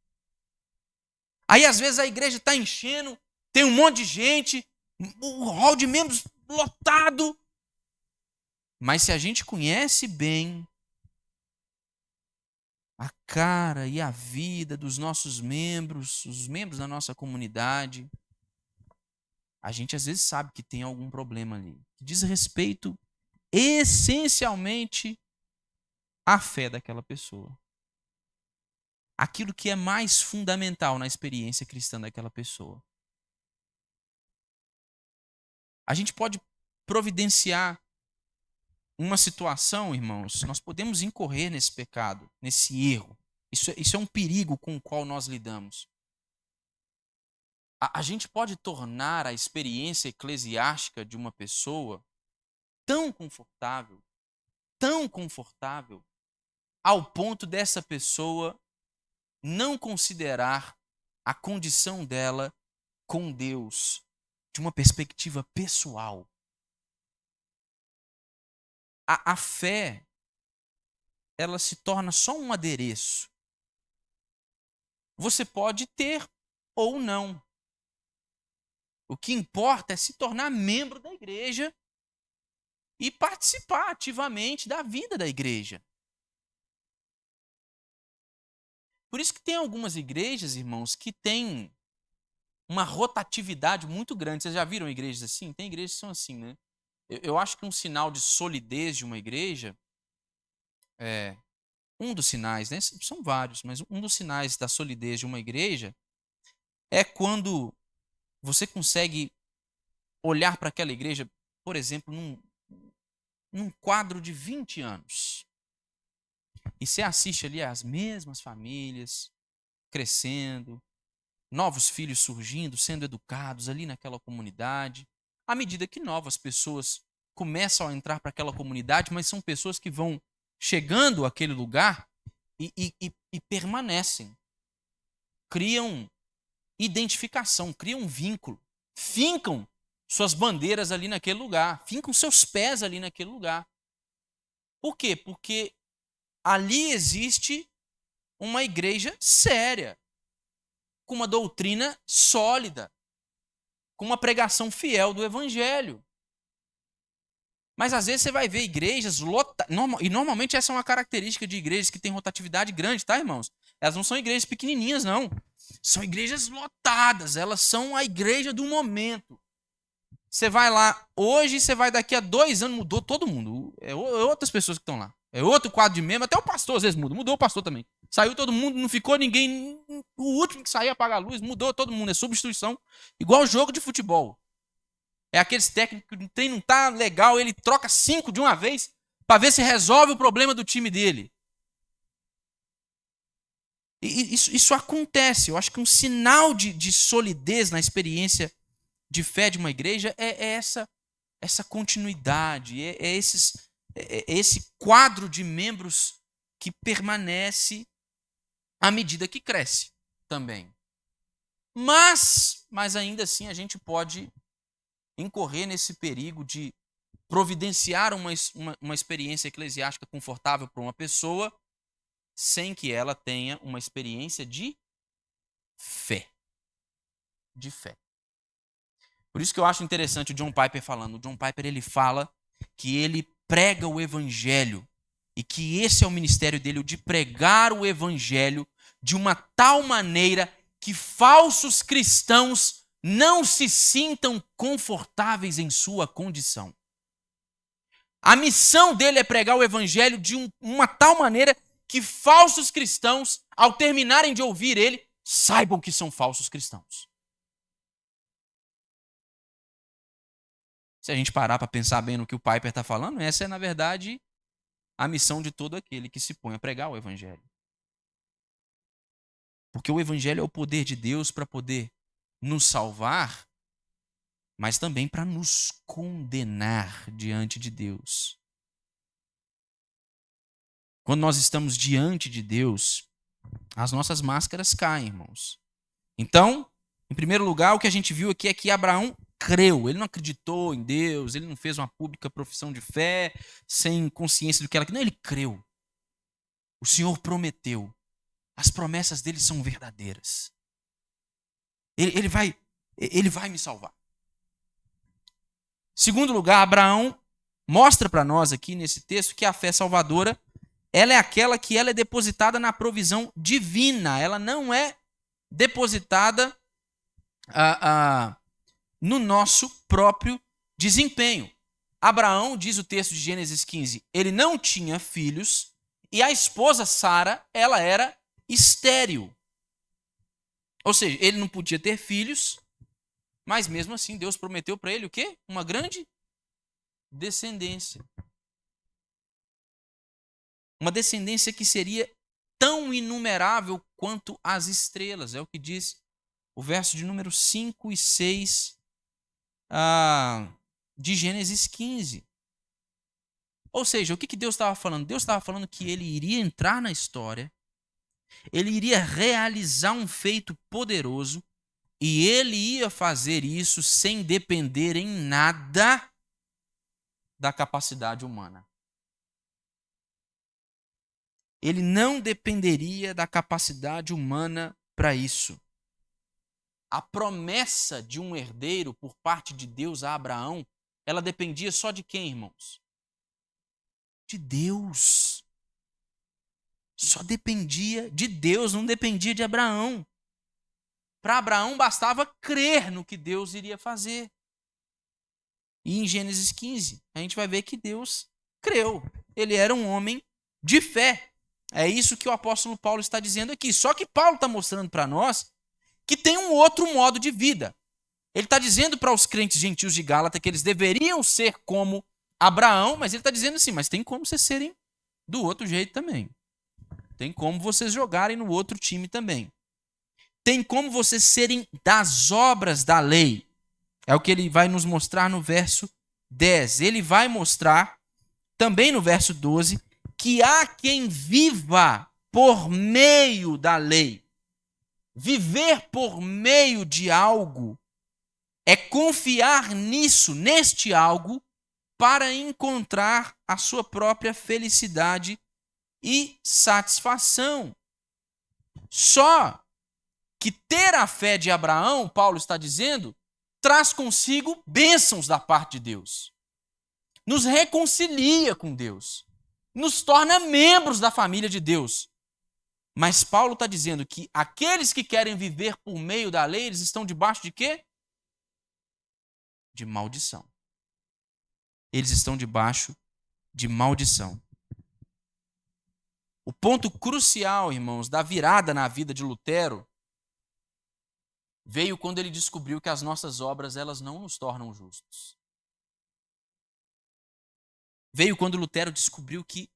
Aí, às vezes, a igreja está enchendo, tem um monte de gente, o hall de membros lotado. Mas se a gente conhece bem a cara e a vida dos nossos membros, os membros da nossa comunidade, a gente às vezes sabe que tem algum problema ali. Que diz respeito essencialmente à fé daquela pessoa. Aquilo que é mais fundamental na experiência cristã daquela pessoa. A gente pode providenciar uma situação, irmãos, nós podemos incorrer nesse pecado, nesse erro. Isso é um perigo com o qual nós lidamos. A gente pode tornar a experiência eclesiástica de uma pessoa tão confortável, ao ponto dessa pessoa não considerar a condição dela com Deus de uma perspectiva pessoal. A fé, ela se torna só um adereço. Você pode ter ou não. O que importa é se tornar membro da igreja e participar ativamente da vida da igreja. Por isso que tem algumas igrejas, irmãos, que têm uma rotatividade muito grande. Vocês já viram igrejas assim? Tem igrejas que são assim, né? Eu acho que um sinal de solidez de uma igreja um dos sinais, né? São vários, mas um dos sinais da solidez de uma igreja é quando você consegue olhar para aquela igreja, por exemplo, num quadro de 20 anos. E você assiste ali as mesmas famílias crescendo, novos filhos surgindo, sendo educados ali naquela comunidade. À medida que novas pessoas começam a entrar para aquela comunidade, mas são pessoas que vão chegando àquele lugar e permanecem. Criam identificação, criam um vínculo, fincam suas bandeiras ali naquele lugar, fincam seus pés ali naquele lugar. Por quê? Porque ali existe uma igreja séria, com uma doutrina sólida, com uma pregação fiel do evangelho. Mas às vezes você vai ver igrejas lotadas, e normalmente essa é uma característica de igrejas que têm rotatividade grande, tá, irmãos? Elas não são igrejas pequenininhas, não. São igrejas lotadas, elas são a igreja do momento. Você vai lá hoje, você vai daqui a 2 anos, mudou todo mundo. É outras pessoas que estão lá. É outro quadro de membro, até o pastor às vezes muda. Mudou o pastor também. Saiu todo mundo, não ficou ninguém. O último que saiu apagar a luz, mudou todo mundo. É substituição. Igual jogo de futebol. É aqueles técnicos que o trem não tá legal, ele troca 5 de uma vez para ver se resolve o problema do time dele. E isso acontece. Eu acho que um sinal de solidez na experiência de fé de uma igreja é essa continuidade, é esse quadro de membros que permanece à medida que cresce também. Mas ainda assim a gente pode incorrer nesse perigo de providenciar uma experiência eclesiástica confortável para uma pessoa sem que ela tenha uma experiência de fé. De fé. Por isso que eu acho interessante o John Piper falando. O John Piper ele fala que ele prega o evangelho e que esse é o ministério dele, o de pregar o evangelho de uma tal maneira que falsos cristãos não se sintam confortáveis em sua condição. A missão dele é pregar o evangelho de uma tal maneira que falsos cristãos, ao terminarem de ouvir ele, saibam que são falsos cristãos. Se a gente parar para pensar bem no que o Piper está falando, essa é, na verdade, a missão de todo aquele que se põe a pregar o evangelho. Porque o evangelho é o poder de Deus para poder nos salvar, mas também para nos condenar diante de Deus. Quando nós estamos diante de Deus, as nossas máscaras caem, irmãos. Então, em primeiro lugar, o que a gente viu aqui é que Abraão creu. Ele não acreditou em Deus, ele não fez uma pública profissão de fé, sem consciência do que ela... Não, ele creu. O Senhor prometeu. As promessas dele são verdadeiras. Ele vai me salvar. Segundo lugar, Abraão mostra para nós aqui nesse texto que a fé salvadora, ela é aquela que ela é depositada na provisão divina. Ela não é depositada no nosso próprio desempenho. Abraão, diz o texto de Gênesis 15, ele não tinha filhos e a esposa Sara, ela era estéril. Ou seja, ele não podia ter filhos, mas mesmo assim Deus prometeu para ele o quê? Uma grande descendência. Uma descendência que seria tão inumerável quanto as estrelas. É o que diz o verso de número 5 e 6 de Gênesis 15. Ou seja, o que Deus estava falando? Deus estava falando que ele iria entrar na história, ele iria realizar um feito poderoso e ele ia fazer isso sem depender em nada da capacidade humana. Ele não dependeria da capacidade humana para isso. A promessa de um herdeiro por parte de Deus a Abraão, ela dependia só de quem, irmãos? De Deus. Só dependia de Deus, não dependia de Abraão. Para Abraão bastava crer no que Deus iria fazer. E em Gênesis 15, a gente vai ver que Deus creu. Ele era um homem de fé. É isso que o apóstolo Paulo está dizendo aqui. Só que Paulo está mostrando para nós que tem um outro modo de vida. Ele está dizendo para os crentes gentios de Gálatas que eles deveriam ser como Abraão, mas ele está dizendo assim, mas tem como vocês serem do outro jeito também. Tem como vocês jogarem no outro time também. Tem como vocês serem das obras da lei. É o que ele vai nos mostrar no verso 10. Ele vai mostrar também no verso 12 que há quem viva por meio da lei. Viver por meio de algo é confiar nisso, neste algo, para encontrar a sua própria felicidade e satisfação. Só que ter a fé de Abraão, Paulo está dizendo, traz consigo bênçãos da parte de Deus. Nos reconcilia com Deus. Nos torna membros da família de Deus. Mas Paulo está dizendo que aqueles que querem viver por meio da lei, eles estão debaixo de quê? De maldição. Eles estão debaixo de maldição. O ponto crucial, irmãos, da virada na vida de Lutero veio quando ele descobriu que as nossas obras elas não nos tornam justos. Veio quando Lutero descobriu que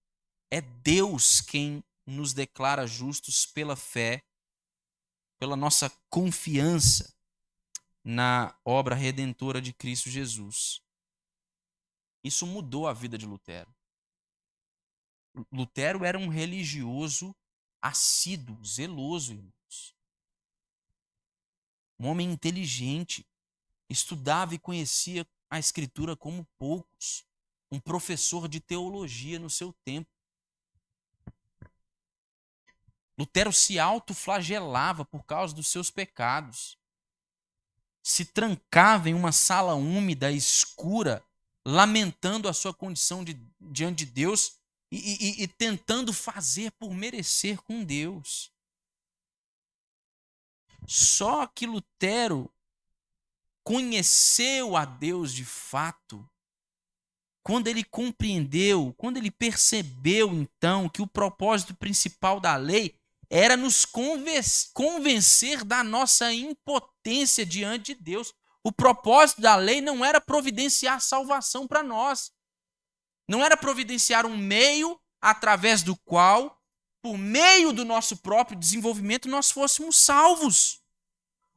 é Deus quem nos declara justos pela fé, pela nossa confiança na obra redentora de Cristo Jesus. Isso mudou a vida de Lutero. Lutero era um religioso assíduo, zeloso, irmãos. Um homem inteligente, estudava e conhecia a Escritura como poucos. Um professor de teologia no seu tempo. Lutero se autoflagelava por causa dos seus pecados. Se trancava em uma sala úmida, escura, lamentando a sua condição diante de Deus e tentando fazer por merecer com Deus. Só que Lutero conheceu a Deus de fato quando ele compreendeu, quando ele percebeu então que o propósito principal da lei era nos convencer da nossa impotência diante de Deus. O propósito da lei não era providenciar salvação para nós. Não era providenciar um meio através do qual, por meio do nosso próprio desenvolvimento, nós fôssemos salvos.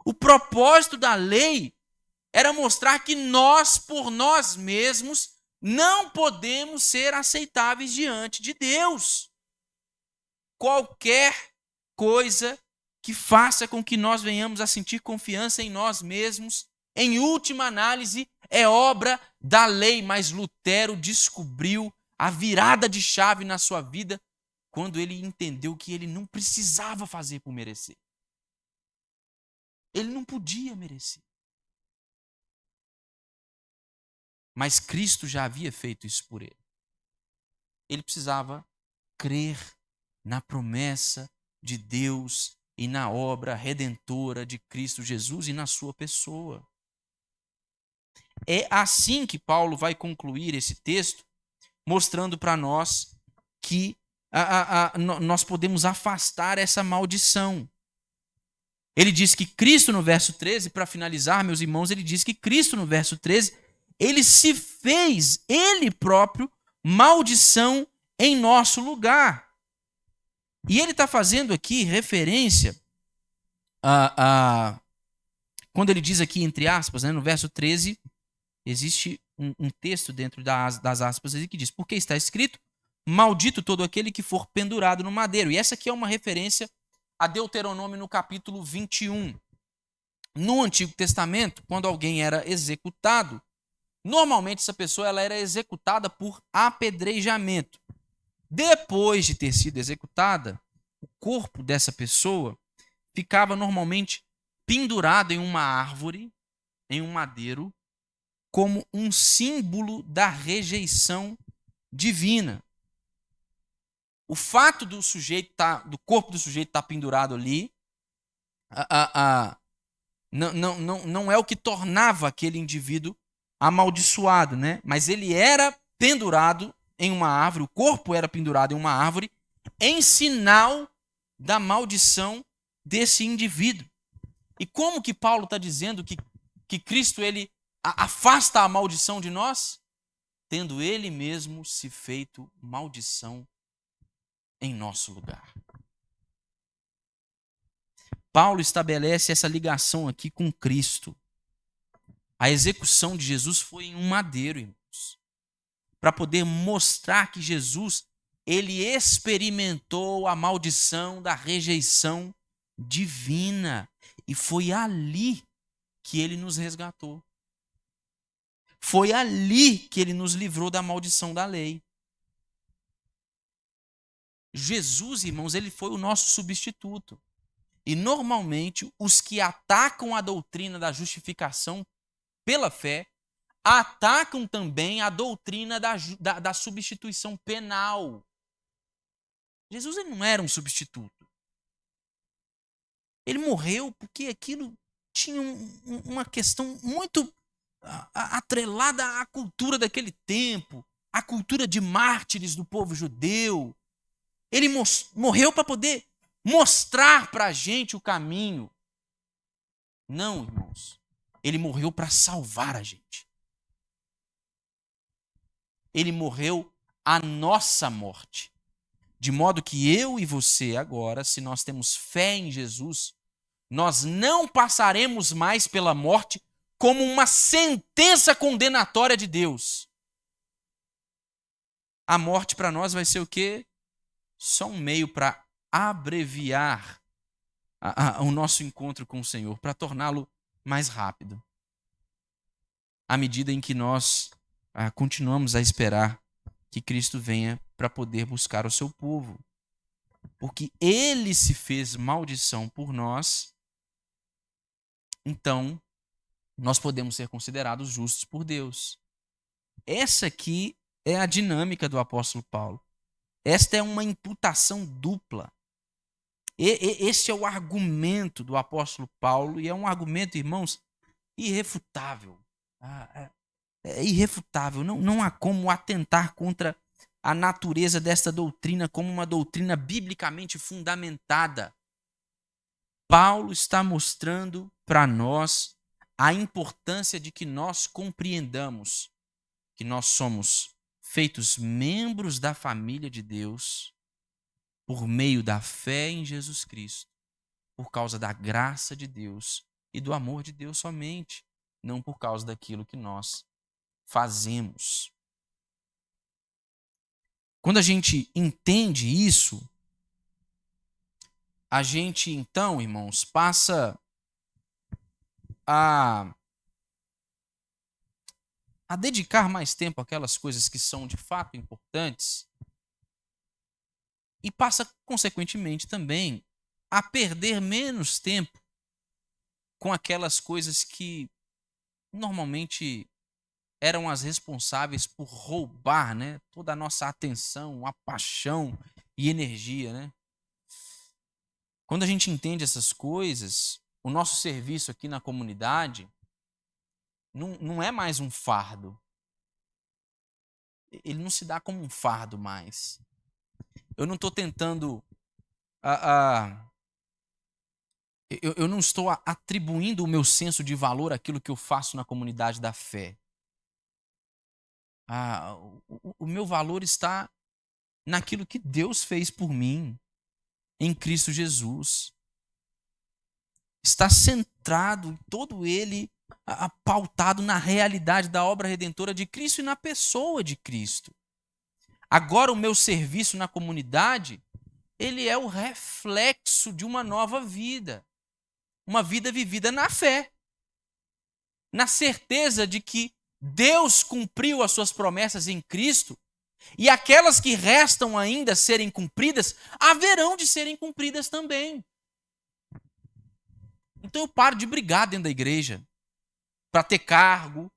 O propósito da lei era mostrar que nós, por nós mesmos, não podemos ser aceitáveis diante de Deus. Qualquer coisa que faça com que nós venhamos a sentir confiança em nós mesmos, em última análise, é obra da lei. Mas Lutero descobriu a virada de chave na sua vida quando ele entendeu que ele não precisava fazer por merecer. Ele não podia merecer. Mas Cristo já havia feito isso por ele. Ele precisava crer na promessa de Deus e na obra redentora de Cristo Jesus e na sua pessoa. É assim que Paulo vai concluir esse texto, mostrando para nós que nós podemos afastar essa maldição. Ele diz que Cristo no verso 13, para finalizar, meus irmãos, ele diz que Cristo no verso 13, ele se fez, ele próprio, maldição em nosso lugar. E ele está fazendo aqui referência quando ele diz aqui, entre aspas, né, no verso 13, existe um texto dentro das aspas que diz, porque está escrito, maldito todo aquele que for pendurado no madeiro. E essa aqui é uma referência a Deuteronômio no capítulo 21. No Antigo Testamento, quando alguém era executado, normalmente essa pessoa ela era executada por apedrejamento. Depois de ter sido executada, o corpo dessa pessoa ficava normalmente pendurado em uma árvore, em um madeiro, como um símbolo da rejeição divina. O fato do corpo do sujeito estar pendurado ali, não é o que tornava aquele indivíduo amaldiçoado, né? Mas ele era pendurado em uma árvore, o corpo era pendurado em uma árvore, em sinal da maldição desse indivíduo. E como que Paulo está dizendo que Cristo ele afasta a maldição de nós? Tendo ele mesmo se feito maldição em nosso lugar. Paulo estabelece essa ligação aqui com Cristo. A execução de Jesus foi em um madeiro, irmãos, para poder mostrar que Jesus ele experimentou a maldição da rejeição divina. E foi ali que ele nos resgatou. Foi ali que ele nos livrou da maldição da lei. Jesus, irmãos, ele foi o nosso substituto. E normalmente os que atacam a doutrina da justificação pela fé atacam também a doutrina da substituição penal. Jesus ele não era um substituto. Ele morreu porque aquilo tinha uma questão muito atrelada à cultura daquele tempo, à cultura de mártires do povo judeu. Ele morreu para poder mostrar para a gente o caminho. Não, irmãos. Ele morreu para salvar a gente. Ele morreu a nossa morte. De modo que eu e você agora, se nós temos fé em Jesus, nós não passaremos mais pela morte como uma sentença condenatória de Deus. A morte para nós vai ser o quê? Só um meio para abreviar o nosso encontro com o Senhor, para torná-lo mais rápido. À medida em que nós continuamos a esperar que Cristo venha para poder buscar o seu povo. Porque ele se fez maldição por nós, então nós podemos ser considerados justos por Deus. Essa aqui é a dinâmica do apóstolo Paulo. Esta é uma imputação dupla. Esse é o argumento do apóstolo Paulo, e é um argumento, irmãos, irrefutável. É irrefutável. Não há como atentar contra a natureza desta doutrina como uma doutrina biblicamente fundamentada. Paulo está mostrando para nós a importância de que nós compreendamos que nós somos feitos membros da família de Deus por meio da fé em Jesus Cristo, por causa da graça de Deus e do amor de Deus somente, não por causa daquilo que nós fazemos. Quando a gente entende isso, a gente então, irmãos, passa a dedicar mais tempo àquelas coisas que são de fato importantes e passa, consequentemente, também a perder menos tempo com aquelas coisas que normalmente eram as responsáveis por roubar, né, toda a nossa atenção, a paixão e energia, né? Quando a gente entende essas coisas, o nosso serviço aqui na comunidade não é mais um fardo. Ele não se dá como um fardo mais. Eu não estou tentando... Eu não estou atribuindo o meu senso de valor àquilo que eu faço na comunidade da fé. O meu valor está naquilo que Deus fez por mim, em Cristo Jesus. Está centrado, todo ele pautado na realidade da obra redentora de Cristo e na pessoa de Cristo. Agora o meu serviço na comunidade, ele é o reflexo de uma nova vida. Uma vida vivida na fé. Na certeza de que Deus cumpriu as suas promessas em Cristo e aquelas que restam ainda serem cumpridas, haverão de serem cumpridas também. Então eu paro de brigar dentro da igreja para ter cargo,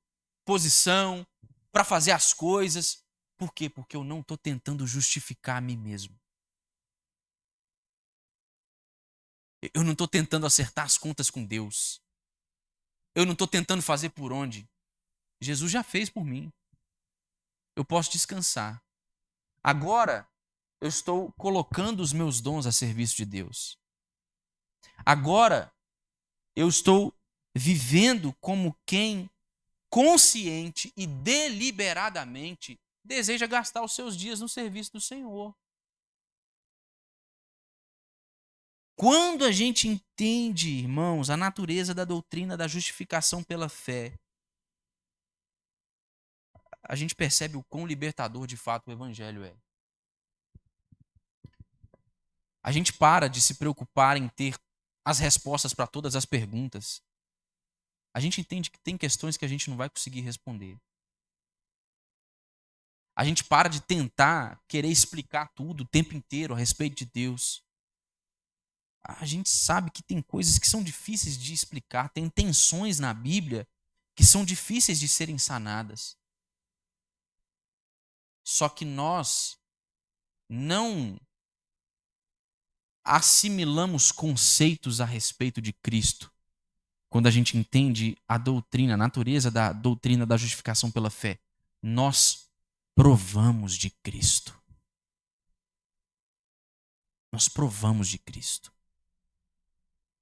posição, para fazer as coisas. Por quê? Porque eu não estou tentando justificar a mim mesmo. Eu não estou tentando acertar as contas com Deus. Eu não estou tentando fazer por onde. Jesus já fez por mim. Eu posso descansar. Agora, eu estou colocando os meus dons a serviço de Deus. Agora, eu estou vivendo como quem consciente e deliberadamente deseja gastar os seus dias no serviço do Senhor. Quando a gente entende, irmãos, a natureza da doutrina da justificação pela fé, a gente percebe o quão libertador de fato o evangelho é. A gente para de se preocupar em ter as respostas para todas as perguntas. A gente entende que tem questões que a gente não vai conseguir responder. A gente para de tentar querer explicar tudo o tempo inteiro a respeito de Deus. A gente sabe que tem coisas que são difíceis de explicar, tem tensões na Bíblia que são difíceis de serem sanadas. Só que nós não assimilamos conceitos a respeito de Cristo quando a gente entende a doutrina, a natureza da doutrina da justificação pela fé. Nós provamos de Cristo. Nós provamos de Cristo.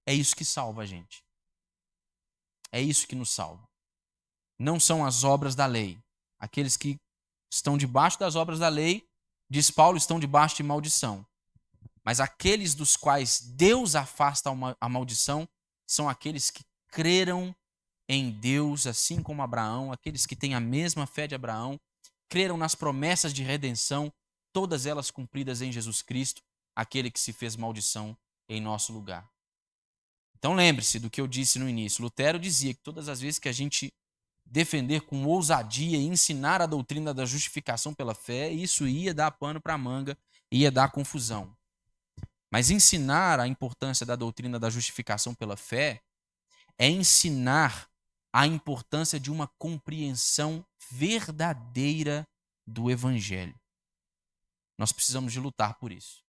É isso que salva a gente. É isso que nos salva. Não são as obras da lei. Aqueles que estão debaixo das obras da lei, diz Paulo, estão debaixo de maldição. Mas aqueles dos quais Deus afasta a maldição são aqueles que creram em Deus, assim como Abraão, aqueles que têm a mesma fé de Abraão, creram nas promessas de redenção, todas elas cumpridas em Jesus Cristo, aquele que se fez maldição em nosso lugar. Então lembre-se do que eu disse no início. Lutero dizia que todas as vezes que a gente defender com ousadia e ensinar a doutrina da justificação pela fé, isso ia dar pano para manga, ia dar confusão. Mas ensinar a importância da doutrina da justificação pela fé é ensinar a importância de uma compreensão verdadeira do Evangelho. Nós precisamos de lutar por isso.